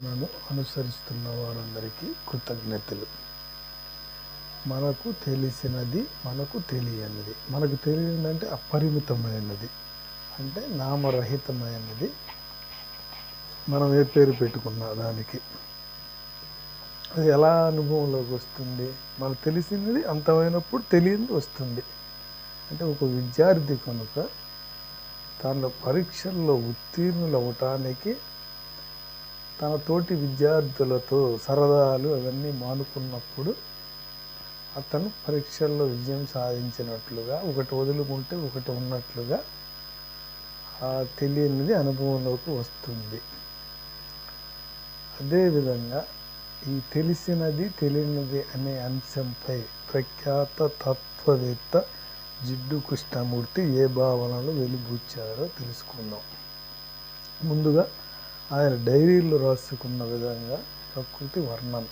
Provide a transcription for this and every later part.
నన్ను అనుసరిస్తున్న వారందరికీ కృతజ్ఞతలు. మనకు తెలిసినది, మనకు తెలియనిది. మనకు తెలియనిదంటే అపరిమితమైనది, అంటే నామరహితమైనది. మనం ఏ పేరు పెట్టుకున్నా దానికి అది ఎలా అనుభవంలోకి వస్తుంది? మనకు తెలిసినది అంతమైనప్పుడు తెలియనిది వస్తుంది. అంటే ఒక విద్యార్థి కనుక తన పరీక్షల్లో ఉత్తీర్ణులు అవటానికి తన తోటి విద్యార్థులతో సరదాలు అవన్నీ మానుకున్నప్పుడు అతను పరీక్షల్లో విజయం సాధించినట్లుగా, ఒకటి వదులుకుంటే ఒకటి ఉన్నట్లుగా ఆ తెలియనిది అనుభవంలోకి వస్తుంది. అదేవిధంగా ఈ తెలిసినది తెలియనిది అనే అంశంపై ప్రఖ్యాత తత్వవేత్త జిడ్డు కృష్ణమూర్తి ఏ భావనలు వెలిబుచ్చారో తెలుసుకుందాం. ముందుగా ఆయన డైరీలో రాసుకున్న విధంగా ప్రకృతి వర్ణన.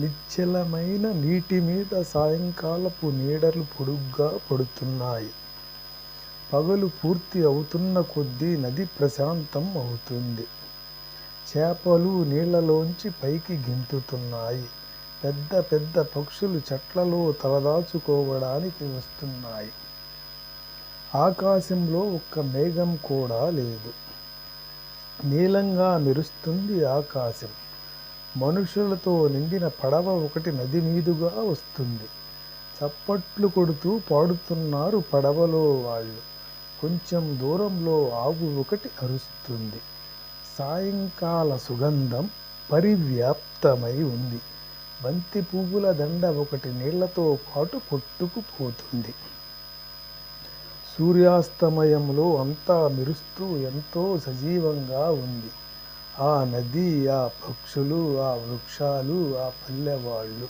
నిశ్చలమైన నీటి మీద సాయంకాలపు నీడలు పొడుగ్గా పడుతున్నాయి. పగలు పూర్తి అవుతున్న కొద్దీ నది ప్రశాంతం అవుతుంది. చేపలు నీళ్లలోంచి పైకి గెంతుతున్నాయి. పెద్ద పెద్ద పక్షులు చెట్లలో తలదాచుకోవడానికి వస్తున్నాయి. ఆకాశంలో ఒక్క మేఘం కూడా లేదు. నీలంగా మెరుస్తుంది ఆకాశం. మనుషులతో నిండిన పడవ ఒకటి నది మీదుగా వస్తుంది. చప్పట్లు కొడుతూ పాడుతున్నారు పడవలో వాళ్ళు. కొంచెం దూరంలో ఆవు ఒకటి అరుస్తుంది. సాయంకాల సుగంధం పరివ్యాప్తమై ఉంది. బంతి పువ్వుల దండ ఒకటి నీళ్లతో పాటు కొట్టుకుపోతుంది. సూర్యాస్తమయంలో అంతా మెరుస్తూ ఎంతో సజీవంగా ఉంది. ఆ నది, ఆ పక్షులు, ఆ వృక్షాలు, ఆ పల్లెవాళ్ళు.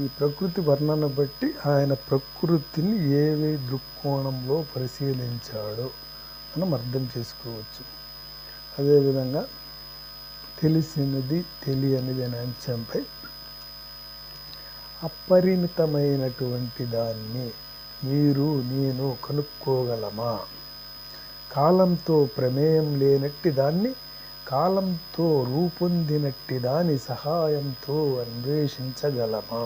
ఈ ప్రకృతి వర్ణన బట్టి ఆయన ప్రకృతిని ఏ దృక్కోణంలో పరిశీలించాడో మనం అర్థం చేసుకోవచ్చు. అదేవిధంగా తెలిసినది తెలియనిది అనే అంశంపై అపరిమితమైనటువంటి దాన్ని మీరు నేను కనుక్కోగలమా? కాలంతో ప్రమేయం లేనట్టి దాన్ని కాలంతో రూపొందినట్టి దాని సహాయంతో అన్వేషించగలమా?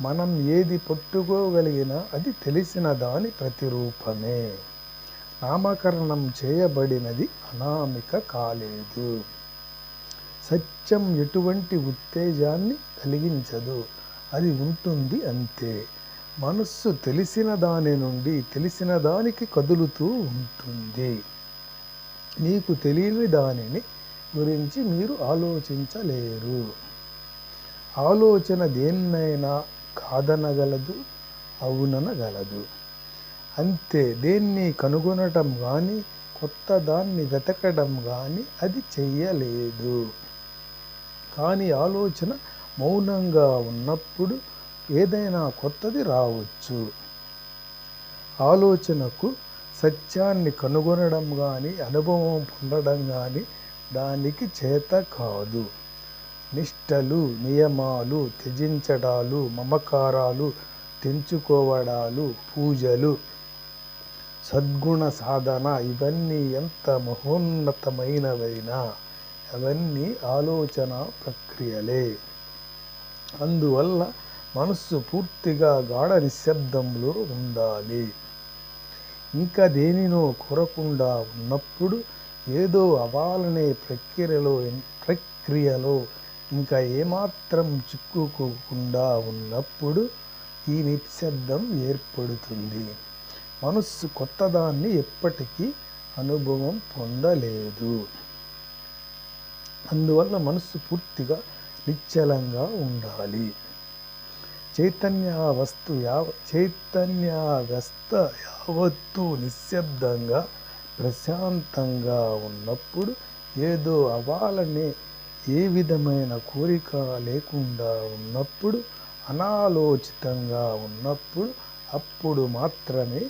మనం ఏది పట్టుకోగలిగినా అది తెలిసిన దాని ప్రతిరూపమే. నామకరణం చేయబడినది అనామిక కాలేదు. సత్యం ఎటువంటి ఉత్తేజాన్ని కలిగించదు, అది ఉంటుంది అంతే. మనస్సు తెలిసిన దాని నుండి తెలిసిన దానికి కదులుతూ ఉంటుంది. మీకు తెలియని దానిని గురించి మీరు ఆలోచించలేరు. ఆలోచన దేన్నైనా కాదనగలదు, అవుననగలదు అంతే. దేన్ని కనుగొనటం కానీ కొత్త దాన్ని వెతకడం కానీ అది చెయ్యలేదు. కానీ ఆలోచన మౌనంగా ఉన్నప్పుడు ఏదైనా కొత్తది రావచ్చు. ఆలోచనకు సత్యాన్ని కనుగొనడం కానీ అనుభవం పొందడం కానీ దానికి చేత కాదు. నిష్టలు, నియమాలు త్యజించడాలు, మమకారాలు తెంచుకోవడాలు, పూజలు, సద్గుణ సాధన ఇవన్నీ ఎంత మహోన్నతమైనవైనా అవన్నీ ఆలోచన ప్రక్రియలే. అందువల్ల మనస్సు పూర్తిగా గాఢ నిశ్శబ్దంలో ఉండాలి. ఇంకా దేనినో కోరకుండా ఉన్నప్పుడు, ఏదో అవ్వాలనే ప్రక్రియలో ఇంకా ఏమాత్రం చిక్కుకోకుండా ఉన్నప్పుడు ఈ నిశ్శబ్దం ఏర్పడుతుంది. మనస్సు కొత్తదాన్ని ఎప్పటికీ అనుభవం పొందలేదు. అందువల్ల మనస్సు పూర్తిగా నిశ్చలంగా ఉండాలి. చైతన్యావస్థ యావత్తు నిశ్శబ్దంగా ప్రశాంతంగా ఉన్నప్పుడు, ఏదో అవ్వాలనే ఏ విధమైన కోరిక లేకుండా ఉన్నప్పుడు, అనాలోచితంగా ఉన్నప్పుడు, అప్పుడు మాత్రమే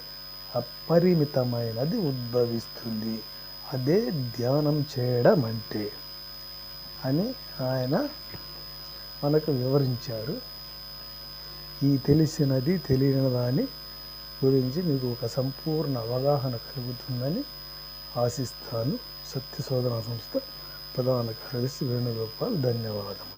అపరిమితమైనది ఉద్భవిస్తుంది. అదే ధ్యానం చేయడం అంటే అని ఆయన మనకు వివరించారు. ఈ తెలిసినది తెలియని దాని గురించి మీకు ఒక సంపూర్ణ అవగాహన కలుగుతుందని ఆశిస్తాను. సత్య శోధన సంస్థ ప్రధాన కార్యదర్శి వేణుగోపాల్. ధన్యవాదములు.